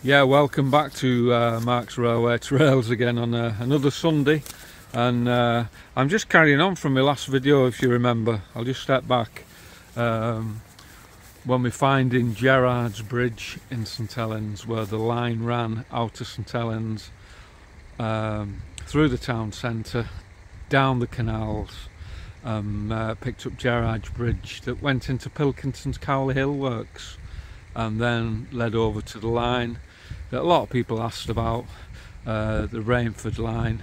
Yeah, welcome back to Mark's Railway Trails again on another Sunday, and I'm just carrying on from my last video. If you remember, I'll just step back when we're finding Gerards Bridge in St Helens, where the line ran out of St Helens through the town centre, down the canals, picked up Gerards Bridge that went into Pilkington's Cowley Hill Works and then led over to the line that a lot of people asked about, the Rainford line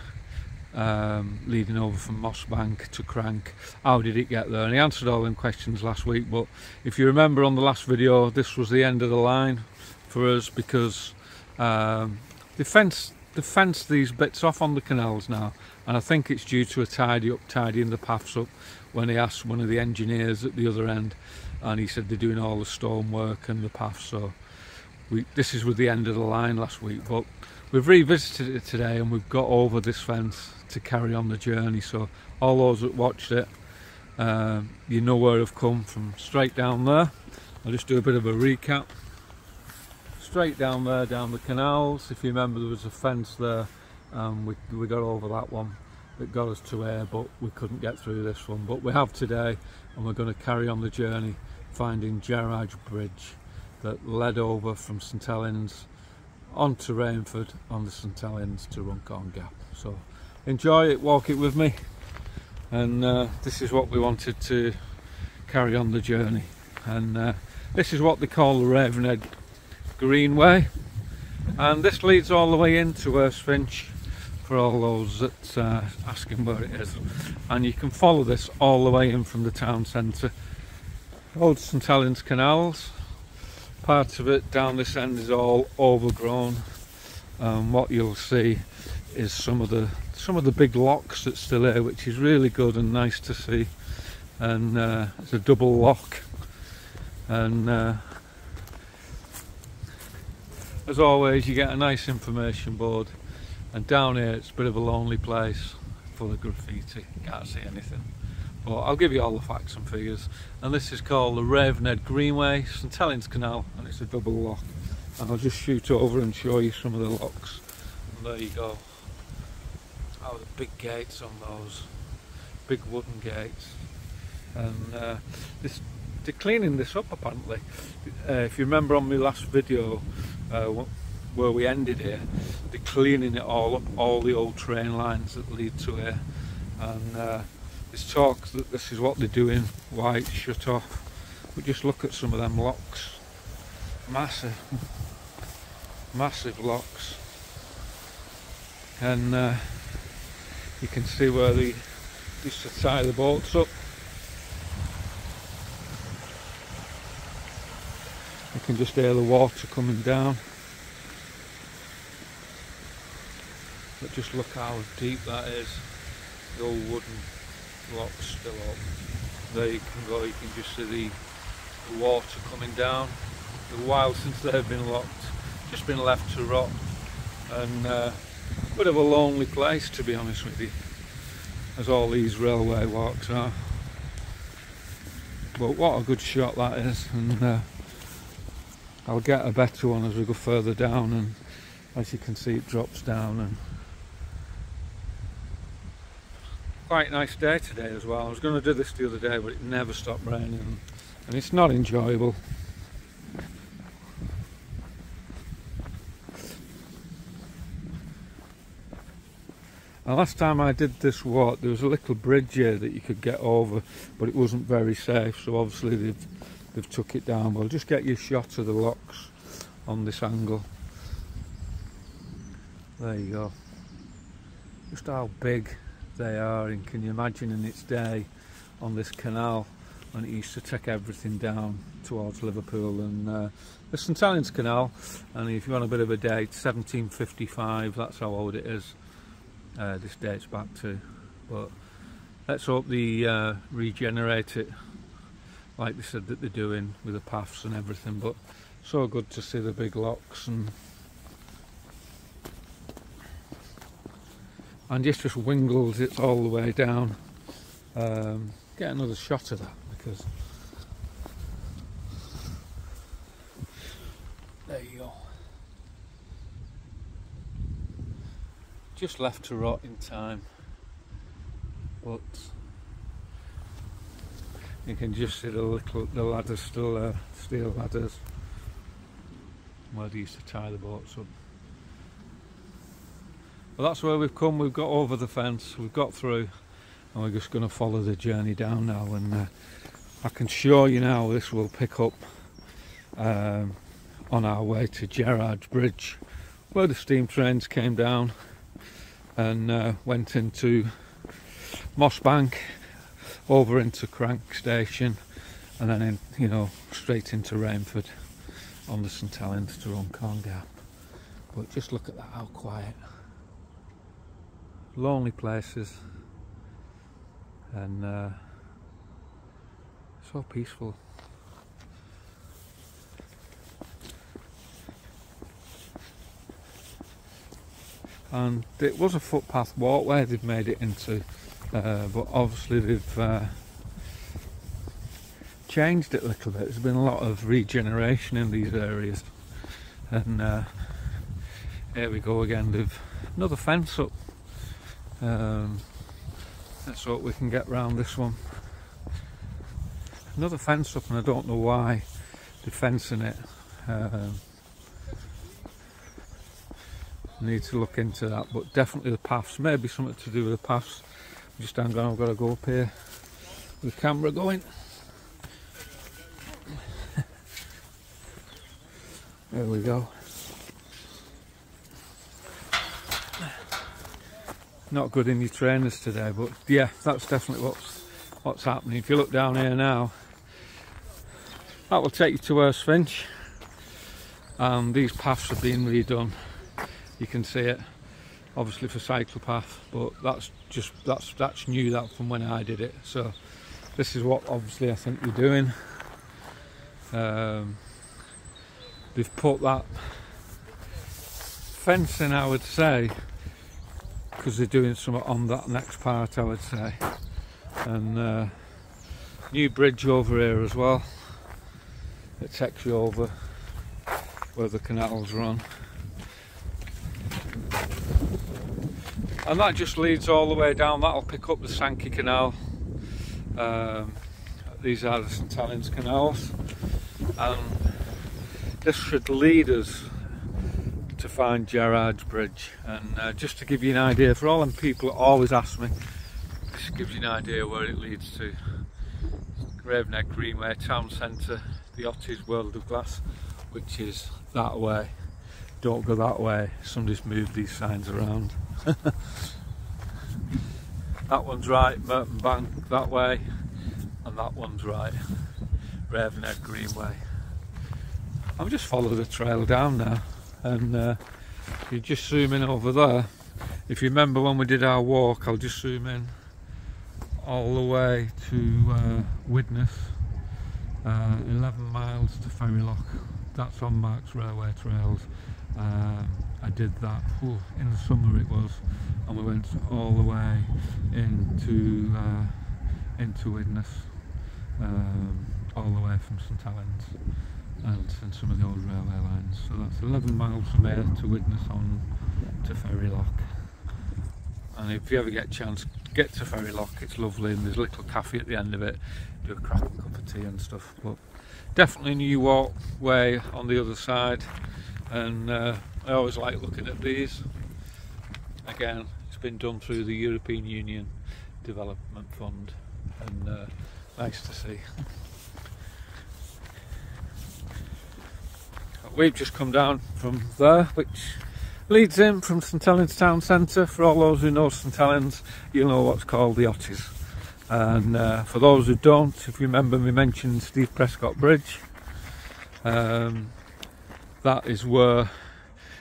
leading over from Mossbank to Crank. How did it get there? And he answered all them questions last week, but if you remember on the last video, this was the end of the line for us because they fenced these bits off on the canals now, and I think it's due to a tidying the paths up. When he asked one of the engineers at the other end, and he said they're doing all the stonework and the paths, so this is with the end of the line last week, but we've revisited it today and we've got over this fence to carry on the journey. So all those that watched it, you know where I've come from, straight down there. I'll just do a bit of a recap. Straight down there, down the canals. If you remember, there was a fence there, we got over that one. It got us to here, but we couldn't get through this one, but we have today, and we're going to carry on the journey finding Gerards Bridge that led over from St Helens onto Rainford, on the St Helens to Runcorn Gap. So enjoy it, walk it with me, and this is what we wanted to carry on the journey. And this is what they call the Ravenhead Greenway, and this leads all the way into Finch for all those that asking where it is. And you can follow this all the way in from the town centre. Old St Helens canals, part of it down this end is all overgrown. What you'll see is some of the big locks that's still here, which is really good and nice to see. And it's a double lock, and as always you get a nice information board. And down here it's a bit of a lonely place, full of graffiti, can't see anything. But I'll give you all the facts and figures. And this is called the Ravenhead Greenway, St Helens Canal, and it's a double lock. And I'll just shoot over and show you some of the locks. And there you go. Oh, the big gates on those, big wooden gates. And they're cleaning this up apparently. If you remember on my last video, where we ended here, they're cleaning it all up, all the old train lines that lead to here. And there's talk that this is what they're doing, why it's shut off. But just look at some of them locks, massive locks. And you can see where they used to tie the boats up. You can just hear the water coming down. But just look how deep that is. The old wooden locks still up. There you can go, you can just see the water coming down. It's a while since they've been locked, just been left to rot. And a bit of a lonely place, to be honest with you, as all these railway walks are. But what a good shot that is, and I'll get a better one as we go further down. And as you can see, it drops down. And quite a nice day today as well. I was going to do this the other day, but it never stopped raining, and it's not enjoyable. And last time I did this walk, there was a little bridge here that you could get over, but it wasn't very safe, so obviously they've took it down. But I'll just get you a shot of the locks on this angle. There you go. Just how big they are, and can you imagine in its day on this canal when it used to take everything down towards Liverpool. And the St Helens Canal, and if you want a bit of a date, 1755, that's how old it is. This dates back to, but let's hope they regenerate it like they said that they're doing with the paths and everything. But so good to see the big locks, and just wingles it all the way down. Get another shot of that, because there you go. just left to rot in time, but you can just see the ladders still there, steel ladders, where they used to tie the boats up. Well, that's where we've come. We've got over the fence, we've got through, and we're just going to follow the journey down now. And I can show you now this will pick up on our way to Gerards Bridge, where the steam trains came down and went into Moss Bank, over into Crank Station, and then in, you know, straight into Rainford on the St Helens to Runcorn Gap. But just look at that, how quiet. Lonely places, and so peaceful. And it was a footpath walkway they've made it into, but obviously they've changed it a little bit. There's been a lot of regeneration in these areas, and here we go again. They've another fence up. Let's hope we can get round this one. Another fence up, and I don't know why they're fencing it. Need to look into that, but definitely the paths, maybe something to do with the paths. Just hang on, I've got to go up here with the camera going. There we go. Not good in your trainers today, but yeah, that's definitely what's happening. If you look down here now, that will take you to Finch, and these paths are being redone. You can see it, obviously for cyclopath, but that's new, that from when I did it. So this is what obviously I think they're doing. They've put that fencing, I would say, because they're doing something on that next part, I would say. And new bridge over here as well. It takes you over where the canals run. And that just leads all the way down. That'll pick up the Sankey Canal. These are the St Helens canals, and this should lead us to find Gerards Bridge. And just to give you an idea, for all them people that always ask me, this gives you an idea where it leads to. Ravenhead Greenway, town centre, the Ottie's World of Glass, which is that way. Don't go that way, somebody's moved these signs around. That one's right, Merton Bank that way, and that one's right, Ravenhead Greenway. I'll just follow the trail down now, and you just zoom in over there. If you remember when we did our walk, I'll just zoom in all the way to Widnes, 11 miles to Ferrylock. That's on Marks Railway Trails. I did that in the summer it was, and we went all the way into Widnes, all the way from St Helens and some of the old railway lines. So that's 11 miles from here to Widnes on to Ferrylock. And if you ever get a chance, get to Ferrylock, it's lovely, and there's a little cafe at the end of it, do a cracking cup of tea and stuff. But definitely a new walkway on the other side, and I always like looking at these. Again, it's been done through the European Union Development Fund, and nice to see. We've just come down from there, which leads in from St Helens Town Centre. For all those who know St Helens, you'll know what's called the Otties. And for those who don't, if you remember me mentioning Steve Prescott Bridge, that is where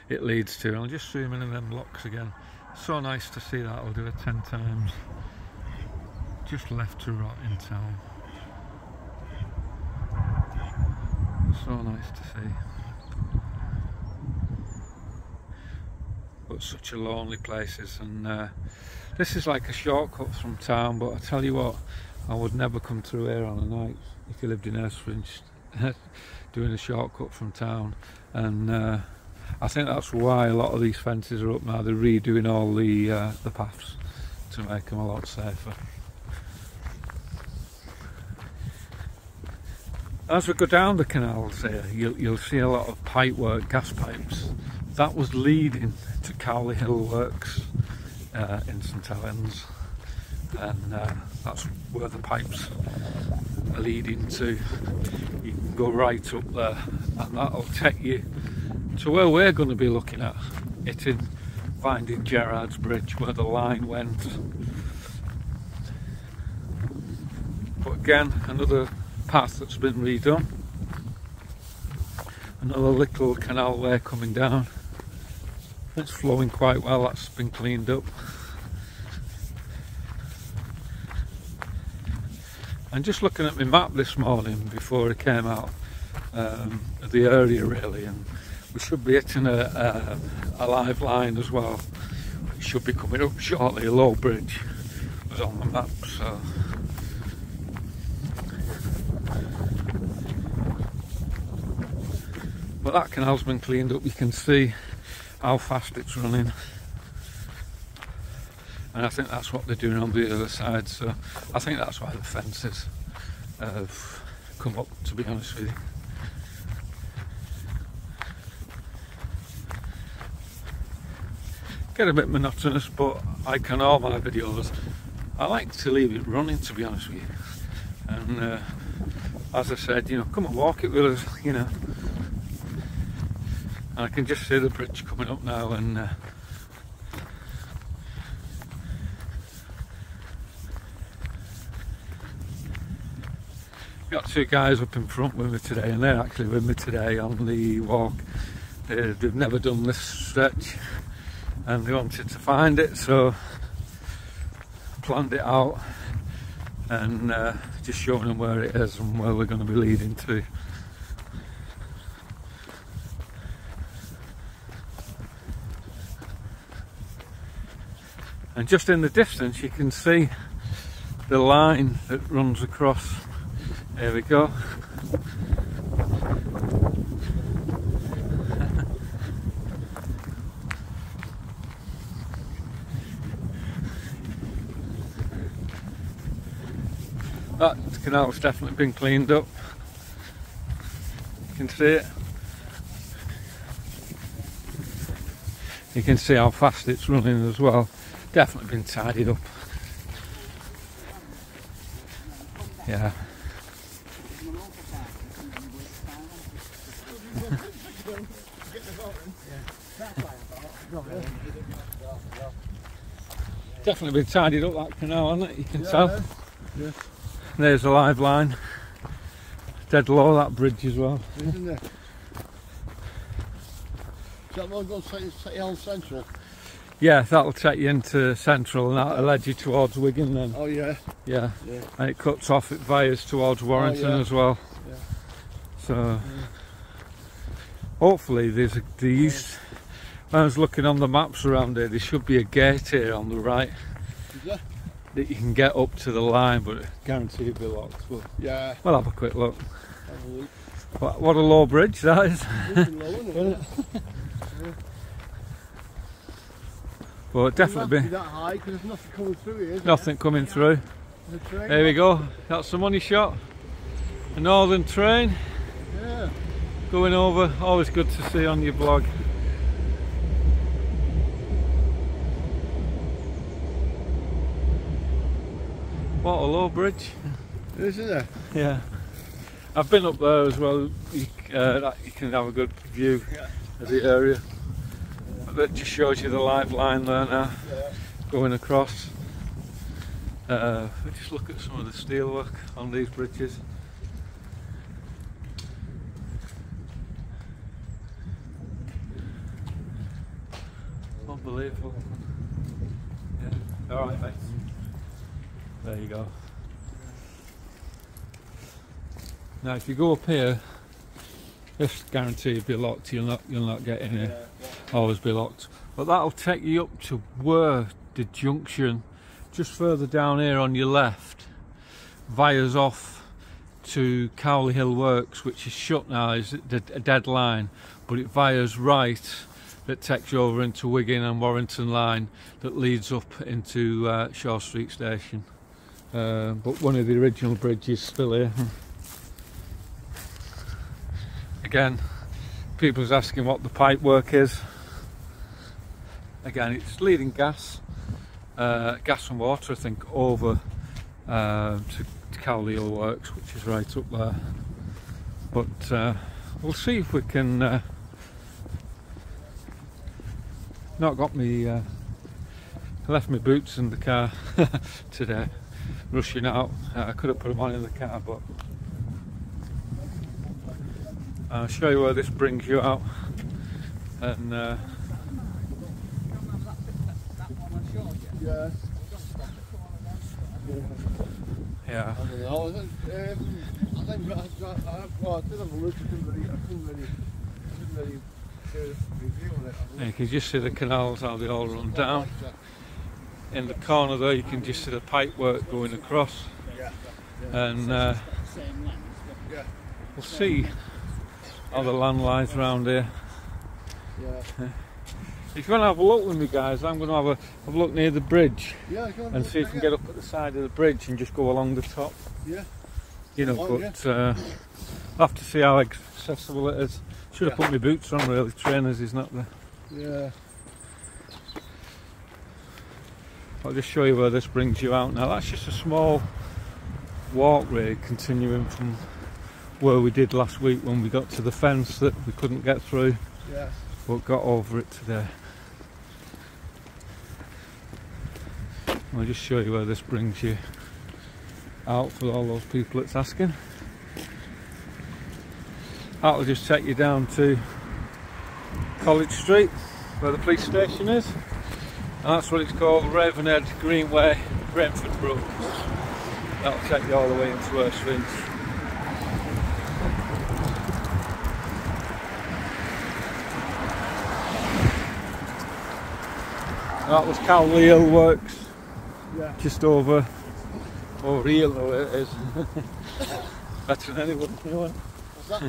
it leads to. And I'll just zoom in them locks again. So nice to see that. I'll do it 10 times. Just left to rot in town. So nice to see. But such a lonely places, and this is like a shortcut from town, but I tell you what, I would never come through here on a night if you lived in Finch, doing a shortcut from town. And I think that's why a lot of these fences are up now. They're redoing all the paths to make them a lot safer. As we go down the canals here, you'll see a lot of pipe work, gas pipes. That was leading to Cowley Hill Works in St Helens, and that's where the pipes are leading to. You can go right up there, and that'll take you to where we're going to be looking at, finding Gerards Bridge, where the line went. But again, another path that's been redone, another little canal there coming down. It's flowing quite well, that's been cleaned up. And just looking at my map this morning before I came out of the area really, and we should be hitting a live line as well. It should be coming up shortly. A low bridge was on the map, so but that canal's been cleaned up. You can see how fast it's running, and I think that's what they're doing on the other side, so I think that's why the fences have come up, to be honest with you. Get a bit monotonous, but like on all my videos, I like to leave it running, to be honest with you. And as I said, you know, come and walk it with us, you know. And I can just see the bridge coming up now, and got two guys up in front with me today, and they're actually with me today on the walk. They've never done this stretch, and they wanted to find it, so planned it out, and just showing them where it is and where we're going to be leading to. And just in the distance you can see the line that runs across. There we go. That canal's definitely been cleaned up. You can see it. You can see how fast it's running as well. Definitely been tidied up. Yeah. Definitely been tidied up, that canal, hasn't it? You can tell. Yeah. There's a live line. Dead low, that bridge as well. Isn't there? Is that one going to take you on Central? Yeah, that'll take you into Central, and that'll lead you towards Wigan then. Oh yeah. Yeah. And it cuts off at Vyres towards Warrington as well. Yeah. So hopefully there's these. When I was looking on the maps around here, there should be a gate here on the right. Is there? That you can get up to the line, but I guarantee it'll be locked. But yeah. We'll have a quick look. Have a look. What a low bridge that is. Low, isn't it? Yeah. But it definitely be that high because there's nothing coming through here. Nothing coming through. There we go. That's the money shot. A northern train. Yeah. Going over. Always good to see on your blog. What a low bridge. Isn't it? Yeah. I've been up there as well. You can have a good view of the area. That just shows you the live line there now, going across. Just look at some of the steelwork on these bridges. Unbelievable. Yeah. All right, thanks. There you go. Now, if you go up here, this guarantee will be locked. You'll not get in here. Always be locked. But that'll take you up to where the junction, just further down here on your left, Vyres off to Cowley Hill Works, which is shut now, is a dead line, but it vires right, that takes you over into Wigan and Warrington line, that leads up into Shaw Street Station. But one of the original bridges still here. Again, people's asking what the pipe work is. Again, it's leading gas and water, I think, over to Cowley Hill Works, which is right up there. But we'll see if we can. Not got me. I left my boots in the car today, rushing out. I could have put them on in the car, but I'll show you where this brings you out. And Yeah. yeah. I don't know. I did have a look. I couldn't really review on it. You can just see the canals, how they all run down. In the corner there, you can just see the pipe work going across. And we'll see how the land lies around here. If you want to have a look with me, guys, I'm going to have a look near the bridge and see if we can get up at the side of the bridge and just go along the top. Yeah. You know, but I'll have to see how accessible it is. Should have put my boots on, really. Trainers is not there. Yeah. I'll just show you where this brings you out now. That's just a small walk, really, continuing from where we did last week when we got to the fence that we couldn't get through, but got over it today. I'll just show you where this brings you out for all those people that's asking. That'll just take you down to College Street, where the police station is, and that's what it's called, Ravenhead Greenway, Rainford Brook. That'll take you all the way into Erswins. That was Cowley Hill Works, just over here, though it is. Better than anybody.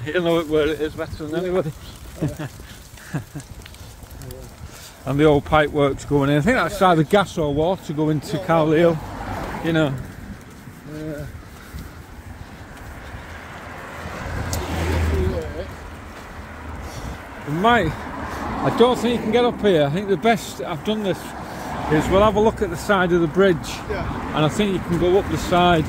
You know where it is better than anybody. And the old pipe works going in. I think that's either gas or water going to Cowley Hill, you know. I don't think you can get up here. I think the best I've done this is we'll have a look at the side of the bridge, and I think you can go up the side.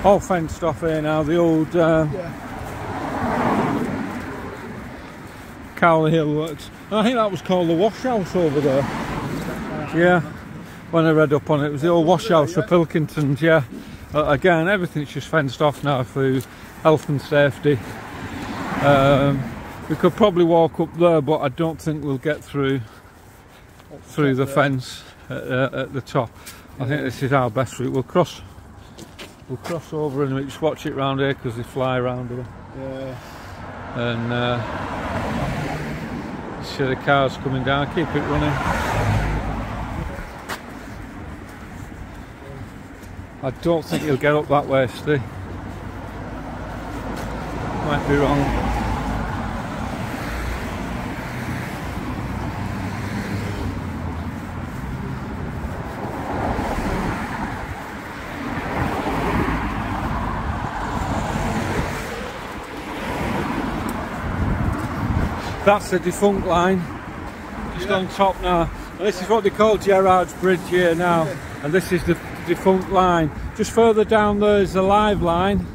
All fenced off here now, the old Cowley Hill Works. I think that was called the wash house over there. Yeah, when I read up on it, it was the old wash house for Pilkingtons, yeah. Again, everything's just fenced off now for health and safety. We could probably walk up there, but I don't think we'll get through the fence at the top. I think this is our best route. We'll cross over and just watch it round here because they fly around here. And see the cars coming down. Keep it running. I don't think you'll get up that way, Steve. Might be wrong. That's the defunct line, just on top now. And this is what they call Gerards Bridge here now, and this is the defunct line. Just further down there is the live line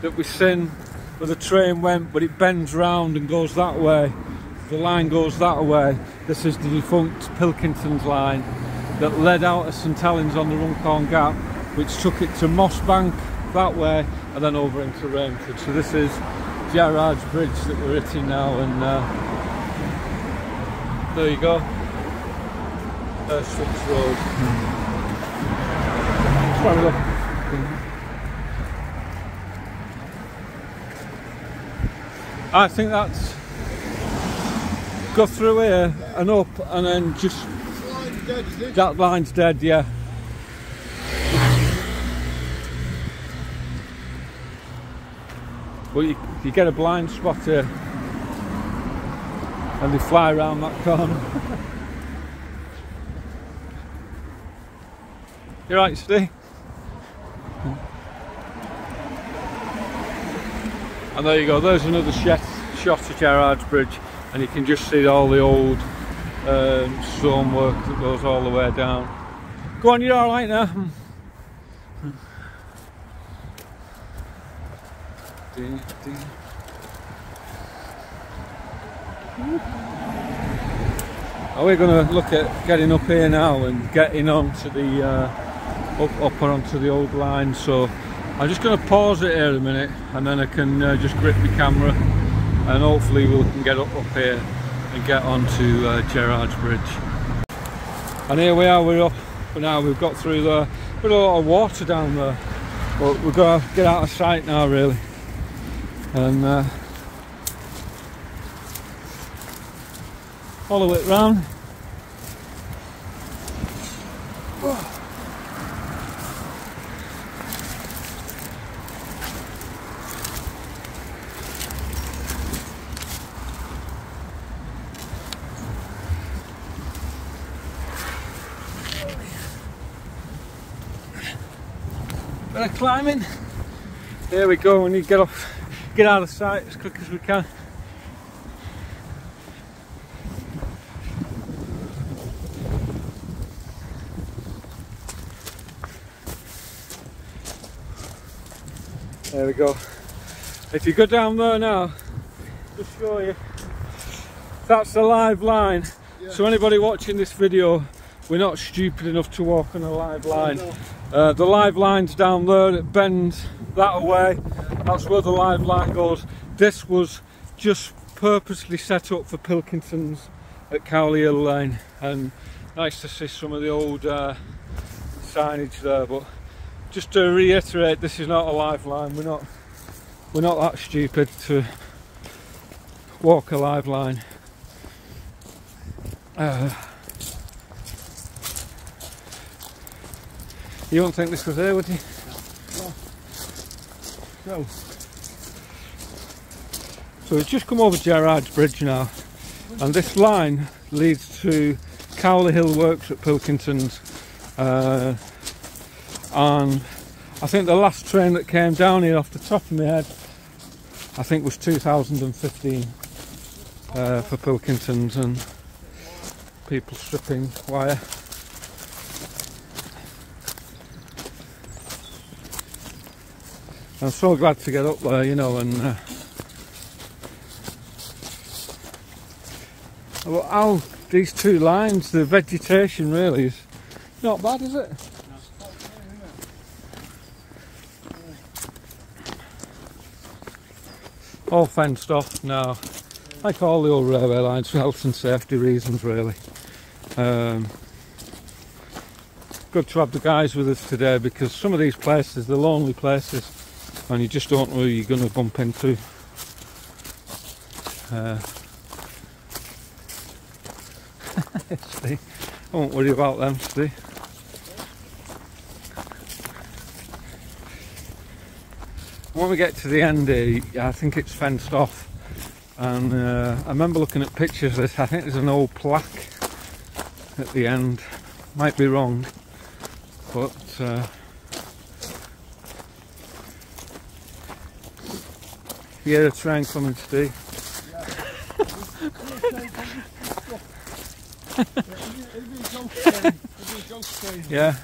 that we've seen where the train went, but it bends round and goes that way. The line goes that way. This is the defunct Pilkingtons line that led out of St Helens on the Runcorn Gap, which took it to Mossbank that way and then over into Rainford. So this is Gerards Bridge that we're hitting now, and there you go, Erswins Road. I think that's go through here and up, and then just that line's dead, yeah. but you get a blind spot here and they fly around that corner. You're right, Steve. And there you go, there's another shot of Gerards Bridge, and you can just see all the old stonework that goes all the way down. Go on, you're alright now. We're going to look at getting up here now and getting onto the up onto the old line. So I'm just going to pause it here a minute, and then I can just grip the camera, and hopefully we can get up here and get onto Gerards Bridge. And here we are, we're up now. We've got through there. Got a lot of water down there, but we've got to get out of sight now, really. And follow it round. Bit of climbing. There we go. We need to get out of sight as quick as we can. There we go. If you go down there now, just show you, that's the live line. Yeah. So anybody watching this video, we're not stupid enough to walk on a live line. No. The live line's down there, it bends that way. That's where the live line goes. This was just purposely set up for Pilkingtons at Cowley Hill Lane, and nice to see some of the old signage there. But just to reiterate, this is not a live line. We're not that stupid to walk a live line. You wouldn't think this was here, would you? No. So we've just come over Gerards Bridge now, and this line leads to Cowley Hill Works at Pilkingtons, and I think the last train that came down here, off the top of my head, I think was 2015 for Pilkingtons, and people stripping wire. I'm so glad to get up there, you know, and well, how these two lines, the vegetation really is not bad, is it? All fenced off now, like all the old railway lines, for health and safety reasons, really. Good to have the guys with us today, because some of these places, they're lonely places, and you just don't know who you're going to bump into. Steve, I won't worry about them, Steve. When we get to the end here, I think it's fenced off, and I remember looking at pictures of this. I think there's an old plaque at the end, might be wrong, but you hear a train coming, Steve? Yeah.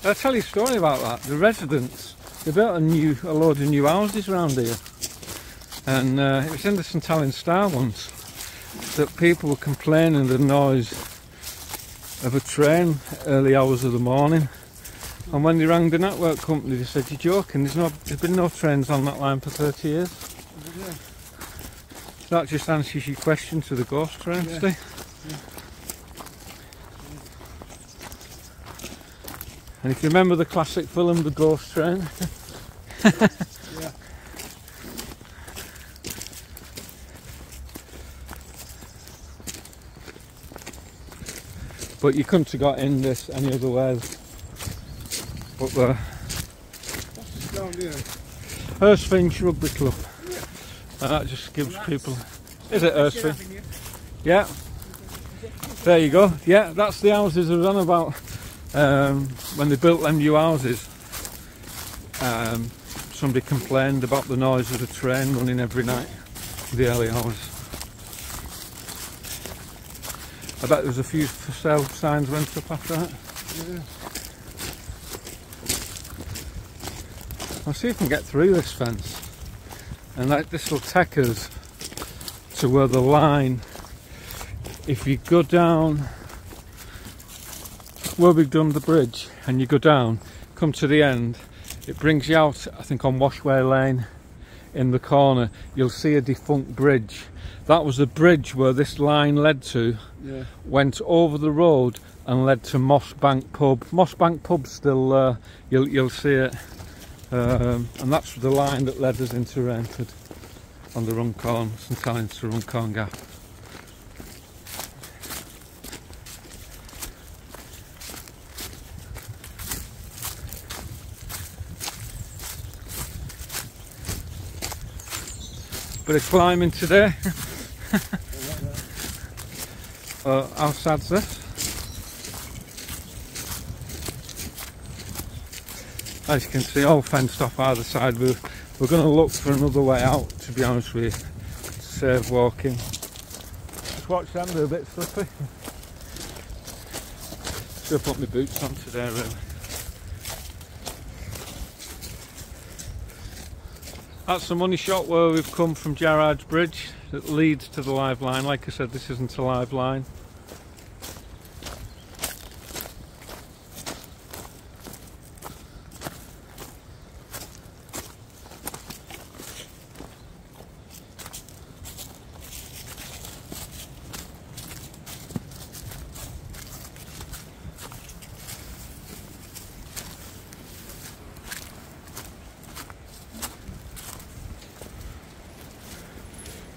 I'll tell you a story about that. The residents, they built a load of new houses around here, and it was in the St Helens Star once that people were complaining of the noise of a train early hours of the morning, and when they rang the network company, they said, "You're joking, there's been no trains on that line for 30 years. Yeah. That just answers your question to the ghost train, yeah. Steve. Yeah. And if you remember the classic film, The Ghost Train. Yeah. But you couldn't have got in this any other way. But what's this down here? Erskine Rugby Club. And that just gives people... Is it Erskine? Yeah. There you go. Yeah, that's the houses I was on about when they built them new houses. Somebody complained about the noise of the train running every night in the early hours. I bet there's a few for sale signs went up after that. Yeah. I'll see if I can get through this fence, and like this will take us to where the line, if you go down where we've done the bridge and you go down, come to the end, it brings you out, I think on Washway Lane in the corner, you'll see a defunct bridge. That was the bridge where this line led to, Yeah. went over the road and led to Moss Bank Pub. Moss Bank Pub's still, you'll see it. And that's the line that led us into Rainford on the Runcorn, St Helens to Runcorn Gap. Bit of climbing today. How sad's this? As you can see, all fenced off either side. We're going to look for another way out, to be honest with you, to save walking. Just watch them, they're a bit slippy. Should have put my boots on today, really. That's the money shot where we've come from Gerards Bridge that leads to the live line. Like I said, this isn't a live line.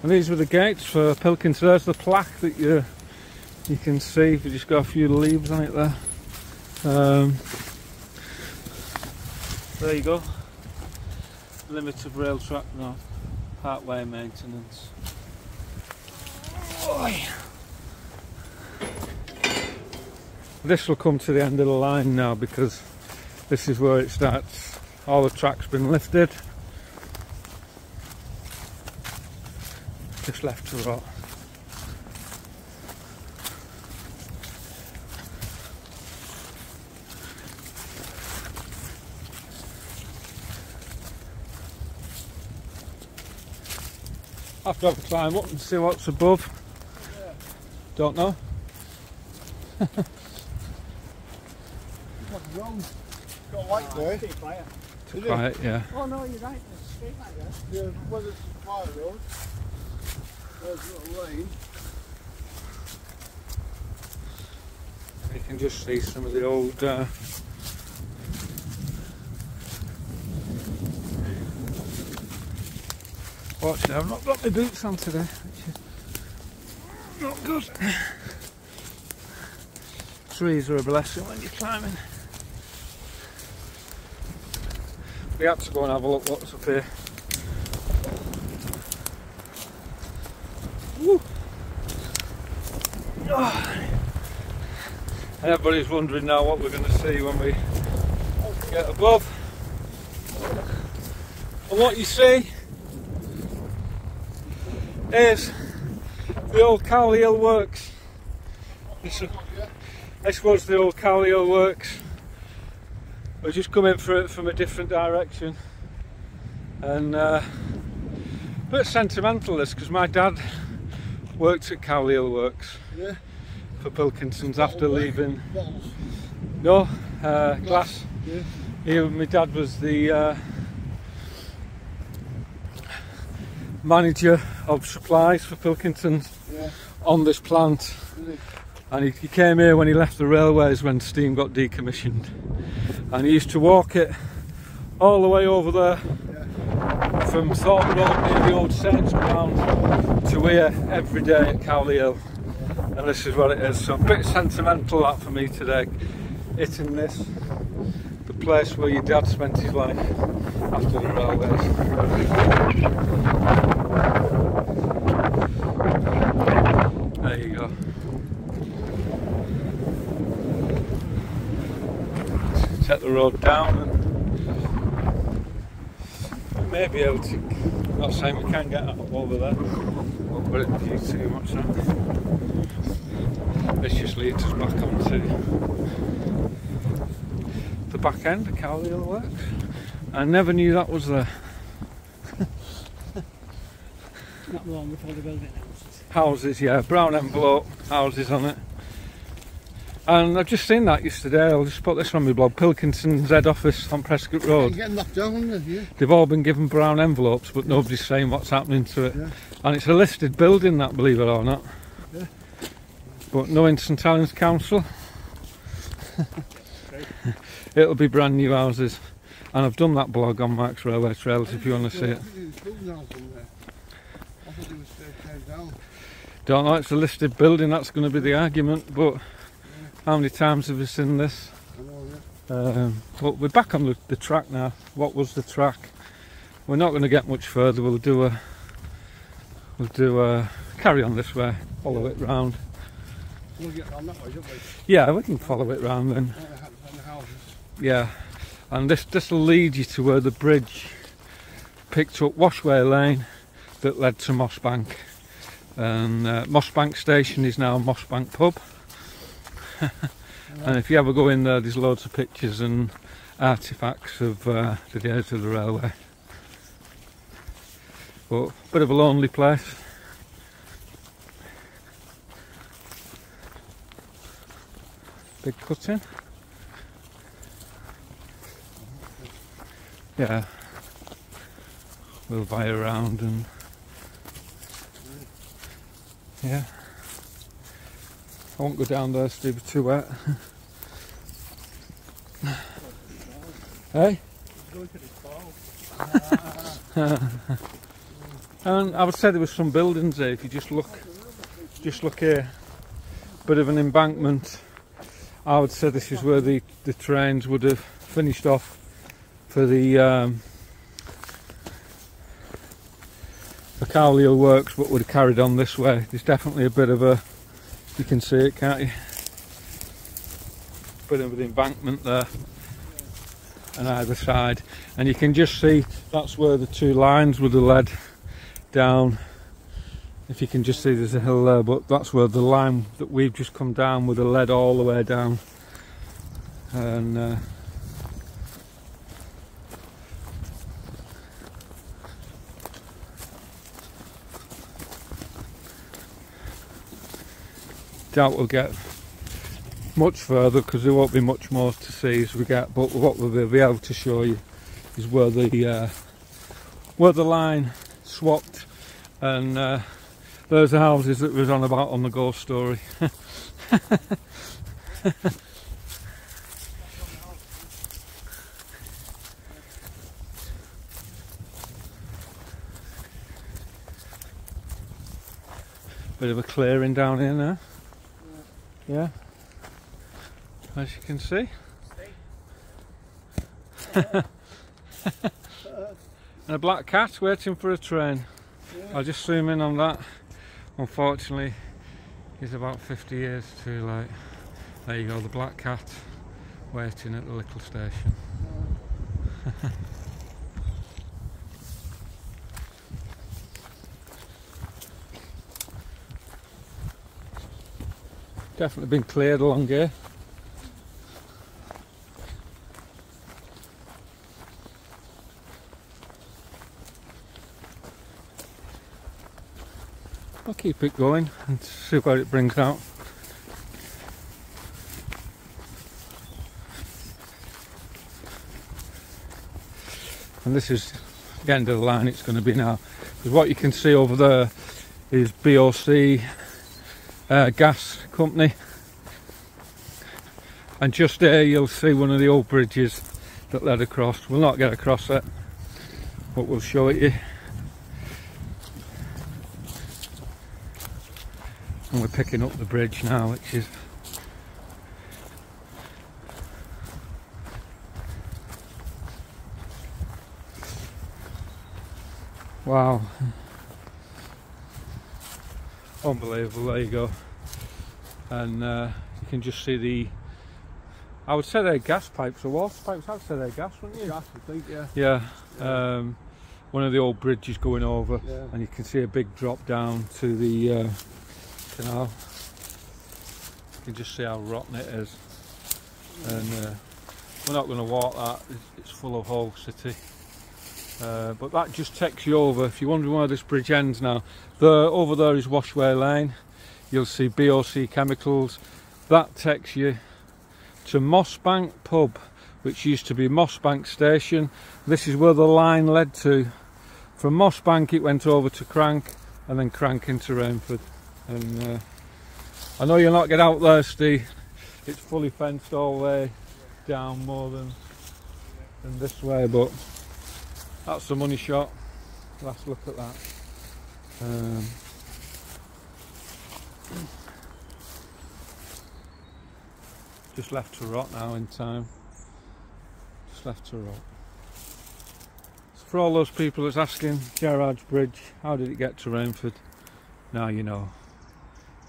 And these were the gates for Pilkington. There's the plaque that you can see. If you just got a few leaves on it there. There you go. Limit of rail track north. Parkway maintenance. Oy. This will come to the end of the line now because this is where it starts. All the track's been lifted. Just left to rot. I have to have a climb up and see what's above. Yeah. Don't know. What's wrong? Got a light there. Too quiet. Too quiet, yeah. Oh no, you're right, there's a street like that. Yeah, well, there's a fire road. There's a little lane. You can just see some of the old Watch, I've not got my boots on today, which is not good. Trees are a blessing when you're climbing. We have to go and have a look what's up here. Woo. Oh. And everybody's wondering now what we're going to see when we get above. And what you see is the old Cowley Hill Works. This was the old Cowley Hill Works. We're just coming through it from a different direction, and a bit sentimental this because my dad worked at Cowley Hill Works, Yeah. for Pilkingtons after leaving. Bottles. No, glass. Yeah. My dad was the manager of supplies for Pilkingtons Yeah. on this plant. Really? And he came here when he left the railways when steam got decommissioned, and he used to walk it all the way over there, Yeah. from Thorpe Road near the old Saints ground to here every day at Cowley Hill. And this is what it is. So a bit sentimental that for me today, hitting this, the place where your dad spent his life. after the railways. There you go. Set the road down and may be able to, I'm not saying we can get up over there, but we're at view too much now. This just leads us back onto the back end of Cowley Works. I never knew that was there. Not long before they build it houses. Houses, yeah, brown envelope, houses on it. And I've just seen that yesterday. I'll just put this on my blog. Pilkinson's head office on Prescott Road. Getting knocked down, yeah. They've all been given brown envelopes, but nobody's saying what's happening to it. Yeah. And it's a listed building, that, believe it or not. Yeah. But no in St Helens Council. It'll be brand new houses. And I've done that blog on Mark's Railway Trails if you want to see it. Don't know, it's a listed building, that's going to be the argument, but how many times have we seen this? But we're back on the track now. What was the track? We're not going to get much further. We'll do a carry on this way, follow it round. We'll get on that way, don't we? Yeah, we can follow it round then. Yeah, and this will lead you to where the bridge picked up Washway Lane that led to Mossbank. And Mossbank Station is now Mossbank Pub. And if you ever go in there, there's loads of pictures and artefacts of the days of the railway. But a bit of a lonely place. Big cutting. Yeah. We'll buy around and yeah. I won't go down there, Steve, it's too wet. Hey? And I would say there was some buildings there. If you just look here, bit of an embankment. I would say this is where the trains would have finished off for the Cowley Works, but would have carried on this way. There's definitely a bit of a, you can see it, can't you? Bit of an embankment there on either side, and you can just see that's where the two lines would have led down. If you can just see, there's a hill there, but that's where the line that we've just come down would have led all the way down. And doubt we'll get much further because there won't be much more to see as we get, but what we'll be able to show you is where the line swapped, and those are houses that was on about on the ghost story. Bit of a clearing down here now. Yeah, as you can see. And a black cat waiting for a train. Yeah. I'll just zoom in on that. Unfortunately, he's about 50 years too late. There you go, the black cat waiting at the little station. Definitely been cleared along here. I'll keep it going and see where it brings out. And this is the end of the line it's going to be now. Because what you can see over there is BOC gas company, and just there you'll see one of the old bridges that led across. We'll not get across it, but we'll show it you. And we're picking up the bridge now, which is Wow. Unbelievable, there you go. And you can just see the, I would say they're gas pipes or water pipes. I'd say they're gas, wouldn't you? Gas, I think, yeah. Yeah. One of the old bridges going over, Yeah. and you can see a big drop down to the canal. You can just see how rotten it is. And we're not going to walk that, it's full of whole city. But that just takes you over. If you're wondering where this bridge ends now, over there is Washway Lane. You'll see BOC Chemicals. That takes you to Mossbank Pub, which used to be Mossbank Station. This is where the line led to. From Mossbank it went over to Crank, and then Crank into Rainford. And I know you'll not get out there, Steve. It's fully fenced all the way down more than this way, but that's the money shot. Let's look at that. Just left to rot now in time. Just left to rot. So for all those people that's asking, Gerards Bridge, how did it get to Rainford? Now you know.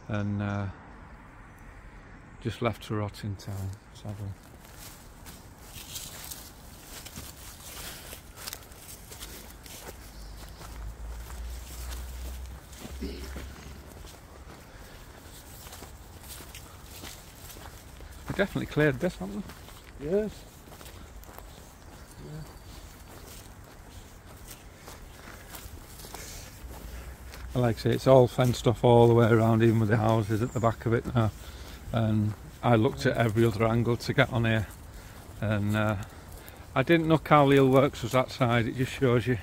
And just left to rot in time, sadly. They definitely cleared this, haven't they? Yes. And like I say, it's all fenced off all the way around, even with the houses at the back of it now. And I looked at every other angle to get on here, and I didn't know Carlisle Works was that side. It just shows you.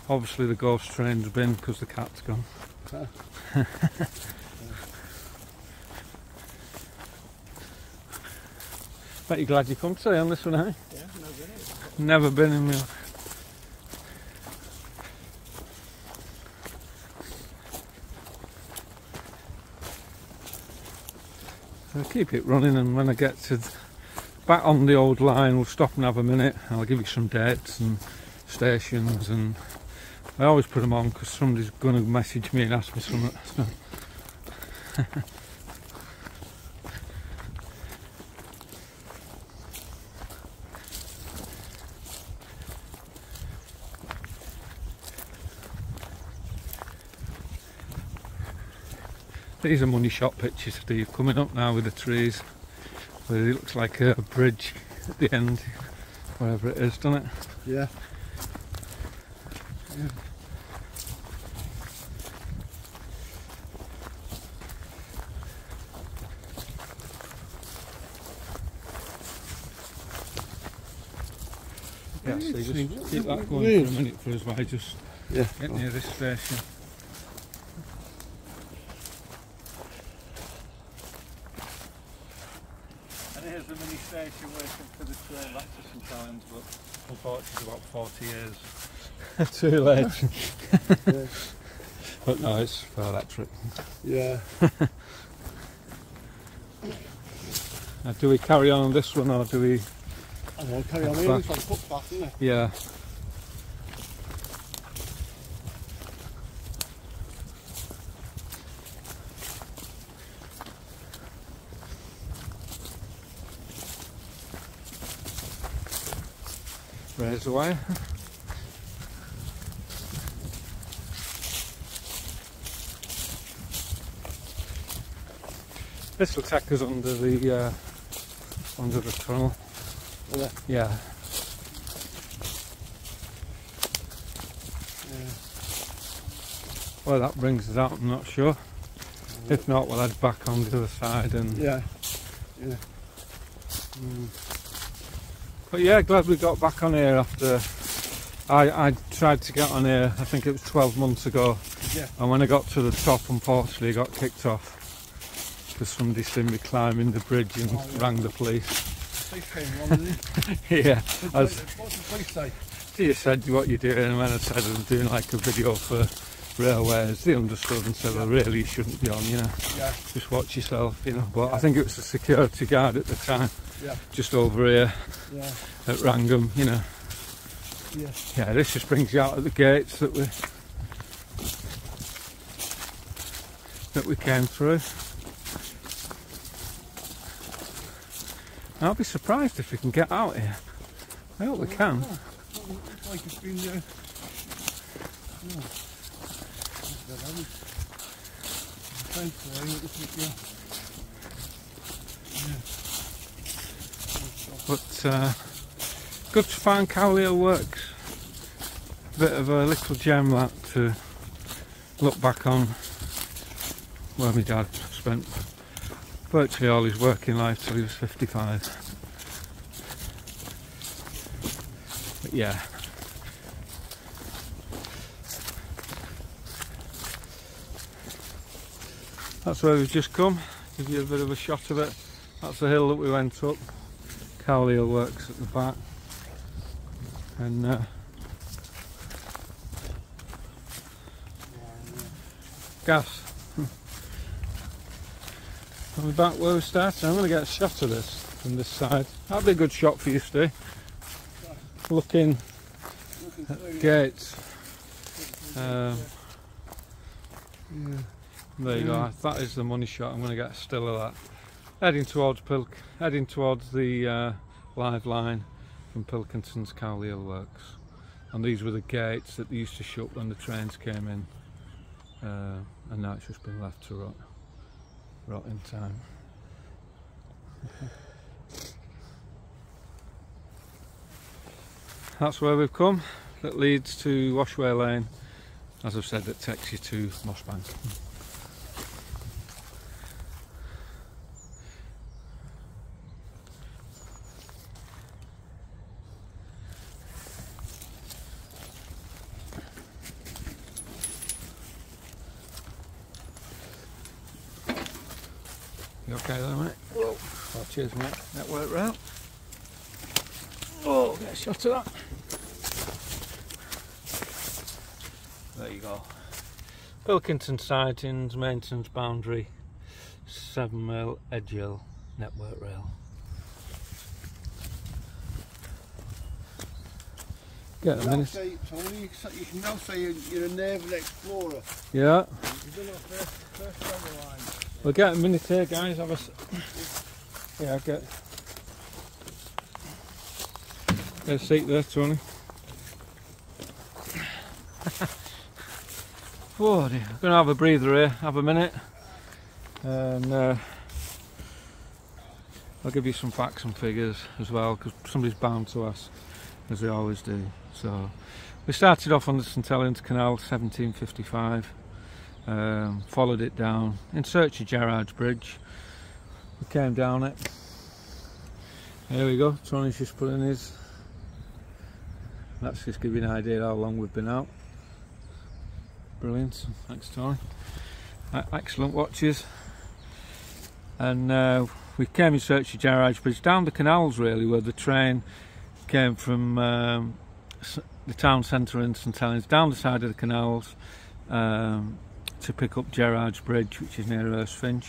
Obviously the ghost train's been because the cat's gone. Bet you're glad you come today on this one, eh? Yeah, Never been in my life. I'll keep it running, and when I get to back on the old line we'll stop and have a minute. I'll give you some dates and stations, and I always put them on because somebody's going to message me and ask me something. So. These are money shot pictures, Steve, coming up now with the trees, where it looks like a bridge at the end, wherever it is, doesn't it? Yeah. Yeah, so you just keep that going for a minute for us while I just get near this station. And here's the mini station waiting for the train back to St Helens, but unfortunately about 40 years too late. But no, it's for electric. Yeah. Now, do we carry on this one, or do we? I don't know, carry on here, it's like footpath, isn't it? Yeah. Razor wire. This will take us under the tunnel. Yeah. Well, that brings us out, I'm not sure. If not, we'll head back on the other side and. Yeah. But yeah, glad we got back on here after I tried to get on here, I think it was 12 months ago. Yeah. And when I got to the top, unfortunately, I got kicked off because somebody seen me climbing the bridge and rang the police. The police came along, didn't they? Yeah. What did the police say? You said what you're doing, and when I said I was doing like a video for railways, they understood and said, well, really, you shouldn't be on, you know. Yeah. Just watch yourself, you know. But I think it was a security guard at the time, Yeah. just over here Yeah. at Wrangham, you know. Yeah. Yeah, this just brings you out of the gates that we came through. I'll be surprised if we can get out here. I hope we can. Looks like it's been there. But good to find Cowley Works. Bit of a little gem that to look back on, where my dad spent virtually all his working life till he was 55. But yeah. That's where we've just come. Give you a bit of a shot of it. That's the hill that we went up. Cowley Works at the back. And gas. And we're back where we started. I'm going to get a shot of this from this side. That'll be a good shot for you, Steve. Looking at the gates. There you go. That is the money shot. I'm going to get a still of that. Heading towards the live line from Pilkington's Cowley Works. And these were the gates that they used to shut when the trains came in. And now it's just been left to rot in time. That's where we've come. That leads to Washway Lane. As I've said, that takes you to Mossbank. You okay there, mate? Whoa. Oh, cheers, mate. That worked well. Oh, get a shot of that. There you go. Pilkington sidings, maintenance boundary, 7 mil Edgehill network rail. Get a minute. Tony, you can now say you're a naval explorer. Yeah. You've done our first travel line. We'll get a minute here, guys. Have a get a seat there, Tony. Oh dear. I'm going to have a breather here, have a minute, and I'll give you some facts and figures as well, because somebody's bound to ask, as they always do. So we started off on the St Helens Canal 1755. Followed it down in search of Gerards Bridge. We came down it. Here we go. Tony's just put in his. That's just give you an idea how long we've been out. Brilliant. Thanks, Tony. Excellent watches. And we came in search of Gerards Bridge down the canals, really, where the train came from the town centre in St Helens, down the side of the canals. To pick up Gerards Bridge, which is near Erskine.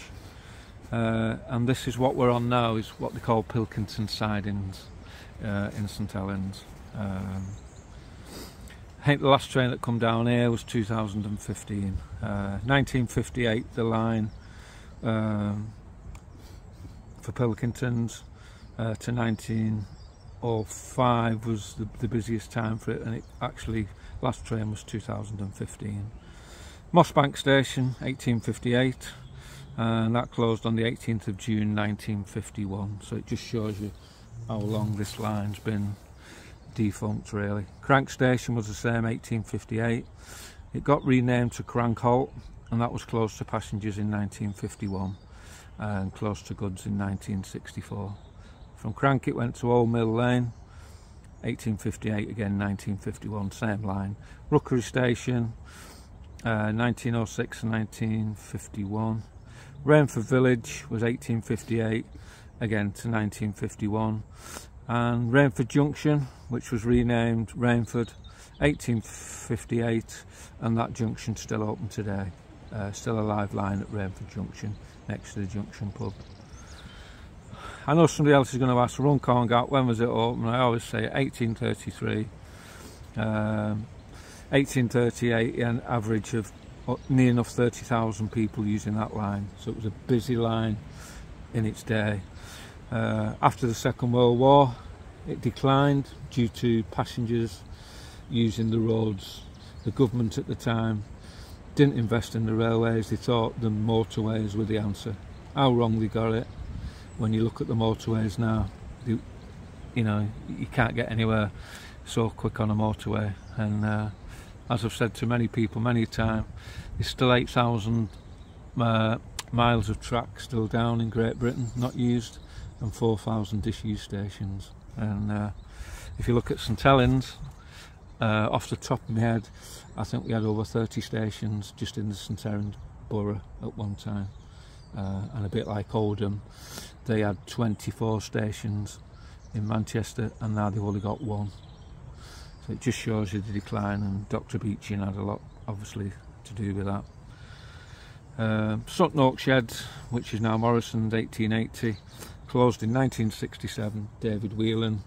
And this is what we're on now, is what they call Pilkington sidings in St Helens. I think the last train that come down here was 2015. 1958 the line for Pilkingtons, to 1905 was the busiest time for it, and it actually last train was 2015. Mossbank Station, 1858, and that closed on the 18th of June 1951, so it just shows you how long this line's been defunct, really. Crank Station was the same, 1858. It got renamed to Crank Halt, and that was closed to passengers in 1951 and closed to goods in 1964. From Crank it went to Old Mill Lane, 1858 again, 1951, same line. Rookery Station, 1906 and 1951. Rainford Village was 1858 again to 1951, and Rainford Junction, which was renamed Rainford, 1858, and that junction's still open today. Still a live line at Rainford Junction next to the Junction pub. I know somebody else is going to ask, Runcorn Gap, when was it open? I always say 1833. 1838, an average of near enough 30,000 people using that line, so it was a busy line in its day. After the Second World War it declined due to passengers using the roads. The government at the time didn't invest in the railways, they thought the motorways were the answer. How wrong they got it. When you look at the motorways now, you know, you can't get anywhere so quick on a motorway, and as I've said to many people many a time, there's still 8,000 miles of track still down in Great Britain not used, and 4,000 disused stations. And if you look at St Helens, off the top of my head, I think we had over 30 stations just in the St Helens borough at one time, and a bit like Oldham, they had 24 stations in Manchester, and now they've only got one. So it just shows you the decline, and Dr. Beeching had a lot obviously to do with that. Sutton Oak Shed, which is now Morrison's, 1880, closed in 1967. David Whelan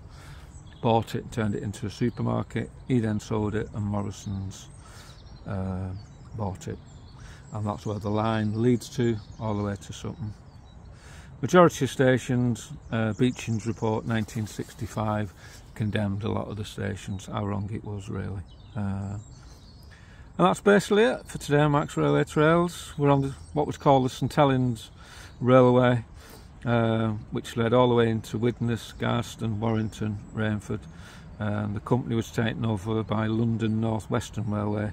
bought it and turned it into a supermarket. He then sold it, and Morrison's bought it, and that's where the line leads to, all the way to Sutton. Majority of stations, Beeching's report 1965 condemned a lot of the stations, how wrong it was really. And that's basically it for today on Max Railway Trails. We're on what was called the St Helens Railway, which led all the way into Widnes, Garston, Warrington, Rainford. The company was taken over by London North Western Railway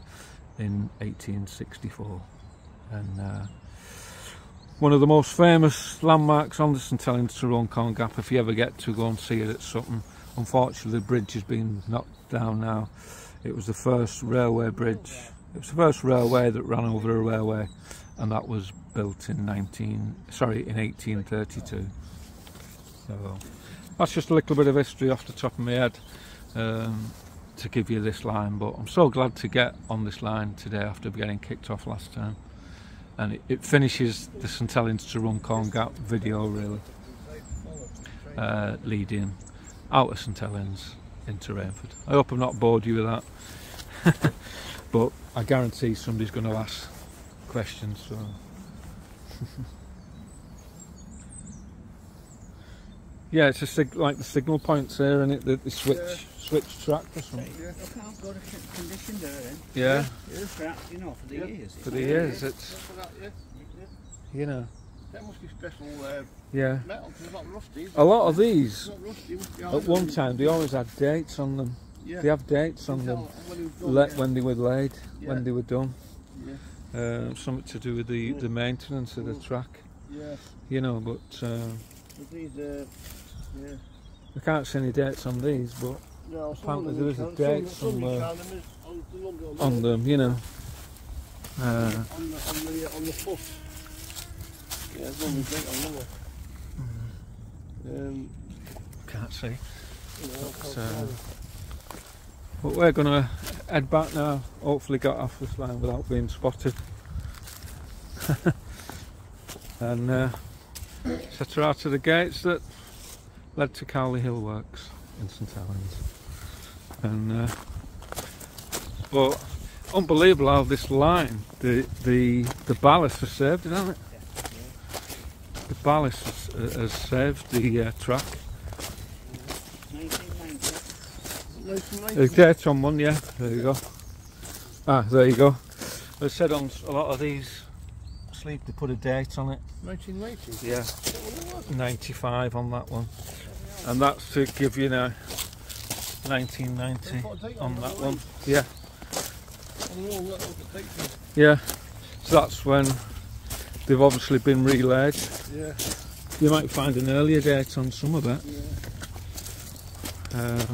in 1864. And one of the most famous landmarks on the St Helens to Runcorn Gap, if you ever get to go and see it at Sutton. Unfortunately the bridge has been knocked down now. It was the first railway bridge, it was the first railway that ran over a railway, and that was built in 1832. So that's just a little bit of history off the top of my head to give you this line, but I'm so glad to get on this line today after getting kicked off last time. And it finishes the St Helens to Runcorn Gap video really, leading out of St Helens into Rainford. I hope I've not bored you with that, but I guarantee somebody's going to ask questions. So. Yeah, it's just like the signal points there, and the switch track or something. Look how good a condition they're in. Yeah. For that, you know, for the years. For the years, it's, you know. That must be special yeah. metal, because it's not rusty. A lot of these, Rusty, at one time, they always had dates on them. Yeah. They have dates on them when they were laid, when they were done. Yeah. Something to do with the maintenance of the track. Yeah. You know, but these, yeah. I can't see any dates on these, but No, apparently there is a date somewhere on them, you know. On the foot. Yeah, there's only date on them. Can't see. No, But we're going to head back now. Hopefully got off this line without being spotted. And set her out to the gates that led to Cowley Hill Works in St Helens. And but unbelievable how this line, the ballast has saved it, hasn't it? The ballast has saved the track. 1990. There's date on one, yeah. There you go. Ah, there you go. They said on a lot of these sleep they put a date on it. 1990? Yeah. 95 on that one. And that's to give you now 1990 on that one. Yeah. Yeah. So that's when they've obviously been relayed. Yeah. You might find an earlier date on some of it. Yeah.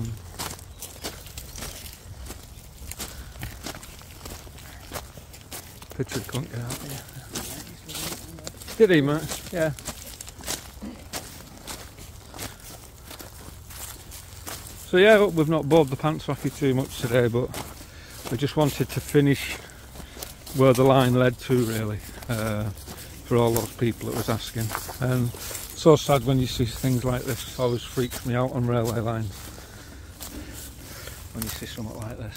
Richard couldn't get out. Did he, mate? Yeah. So yeah, we've not bored the pants off you too much today, but we just wanted to finish where the line led to, really, for all those people that was asking. And so sad when you see things like this. It always freaks me out on railway lines. when you see something like this.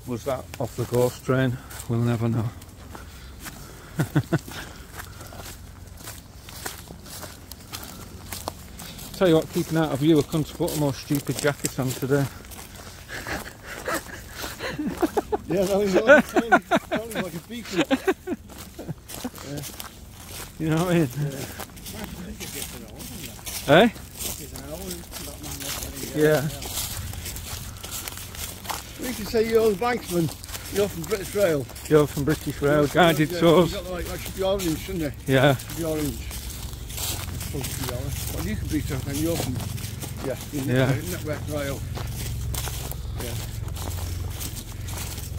Was that off the ghost train? We'll never know. Tell you what, keeping out of view, I couldn't put a more stupid jacket on today. Yeah, that was sounding like a beacon. Yeah. You know what I mean? Yeah. Eh? Yeah. We can say you're the banksman. You're from British Rail. You're from British Rail, guided tours. That should be orange, shouldn't it? Yeah. Should be orange. Supposed to be orange. Well, you can be something. You're from Network Rail. Yeah.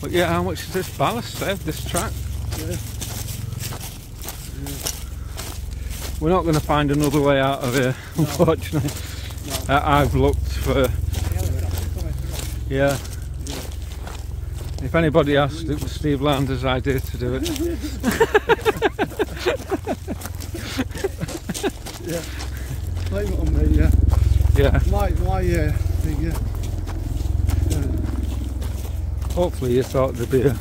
But yeah, how much is this ballast saved, this track? Yeah. We're not going to find another way out of here, unfortunately. No. I've looked for... Yeah. If anybody asked, it was Steve Lander's idea to do it. Yeah. Blame it on me, yeah. Yeah. My thing, yeah. Hopefully you thought there'd be a...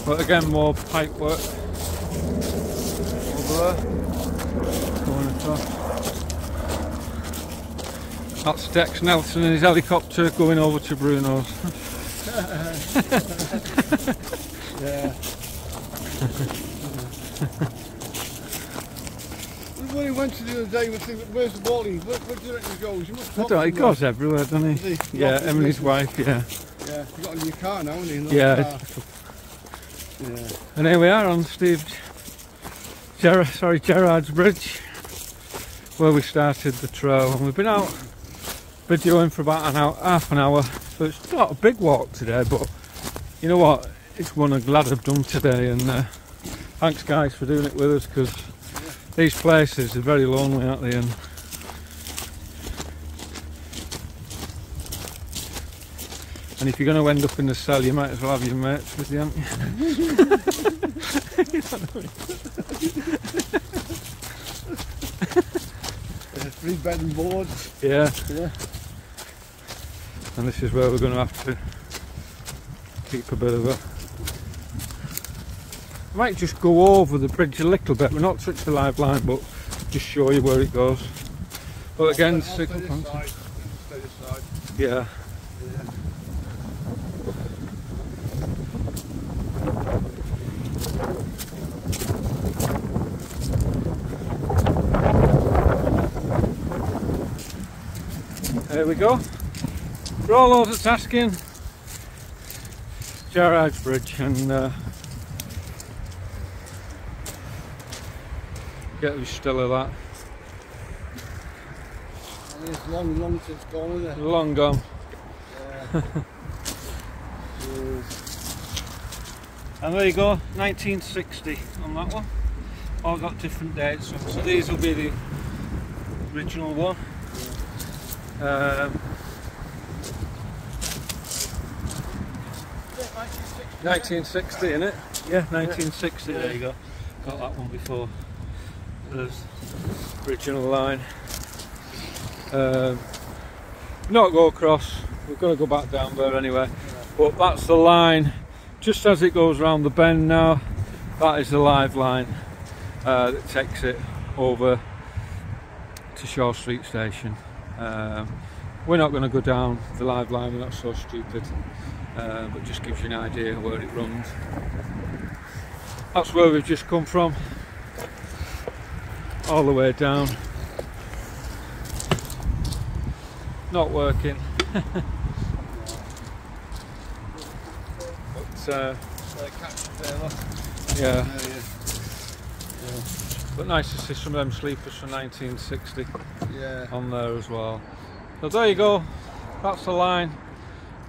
But again, more pipe work over there, going across. That's Dex Nelson in his helicopter going over to Bruno's. Yeah. What he went to the other day was thinking, where's the bowling? Where do you reckon he goes? I don't know, he goes everywhere, doesn't he? Yeah, him and his wife, yeah. Yeah, he's got a new car now, hasn't he? Yeah. Yeah. And here we are on Gerards Bridge, where we started the trail, and we've been out videoing for about half an hour. So it's not a big walk today, but you know what? It's one I'm glad I've done today, and thanks guys for doing it with us, because these places are very lonely, aren't they? And if you're going to end up in the cell, you might as well have your mates with you, haven't you? You know what I mean? 3 bed and boards. Yeah. Yeah. And this is where we're going to have to keep a bit of a... I might just go over the bridge a little bit. We're not touch the live line, but just show you where it goes. But again, yeah. There we go. For all those that's asking, Gerards Bridge, and get us still of that. It's long since gone, isn't it? Long gone. Yeah. And there you go, 1960 on that one. All got different dates, so these will be the original one. 1960, innit? Yeah, 1960, there you go. Got that one before. There's original line. Not go across, we've got to go back down there anyway. But that's the line, just as it goes round the bend now, that is the live line that takes it over to Shaw Street Station. We're not going to go down the live line, we're not so stupid, but just gives you an idea of where it runs. That's where we've just come from, all the way down. Not working. But yeah. But nice to see some of them sleepers from 1960 on there as well. So there you go, that's the line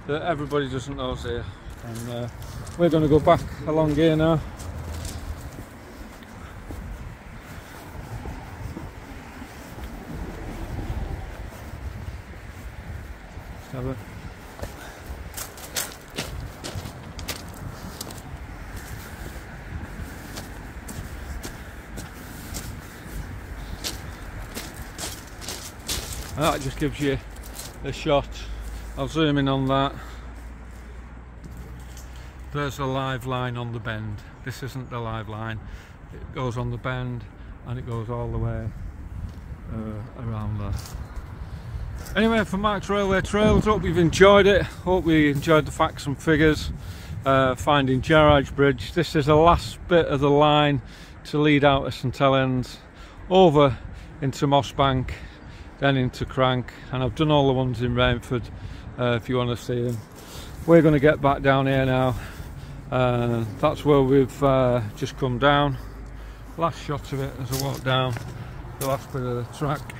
that everybody doesn't know is here, and we're going to go back along here now. Just have a and that just gives you a shot. I'll zoom in on that. There's a live line on the bend. This isn't the live line. It goes on the bend and it goes all the way around there. Anyway, for Mark's Railway Trails, hope you've enjoyed it. Hope we enjoyed the facts and figures. Finding Gerards Bridge. This is the last bit of the line to lead out of St Helens over into Mossbank, then into Crank, and I've done all the ones in Rainford if you want to see them. We're going to get back down here now. That's where we've just come down. Last shot of it as I walk down the last bit of the track.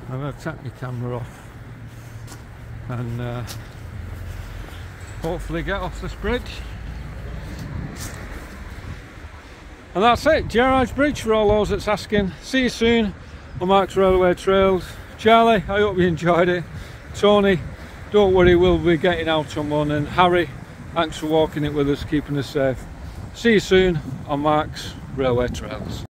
I'm going to take my camera off and hopefully get off this bridge. And that's it, Gerards Bridge for all those that's asking. See you soon on Mark's Railway Trails. Charlie, I hope you enjoyed it. Tony, don't worry, we'll be getting out on one. And Harry, thanks for walking it with us, keeping us safe. See you soon on Mark's Railway Trails.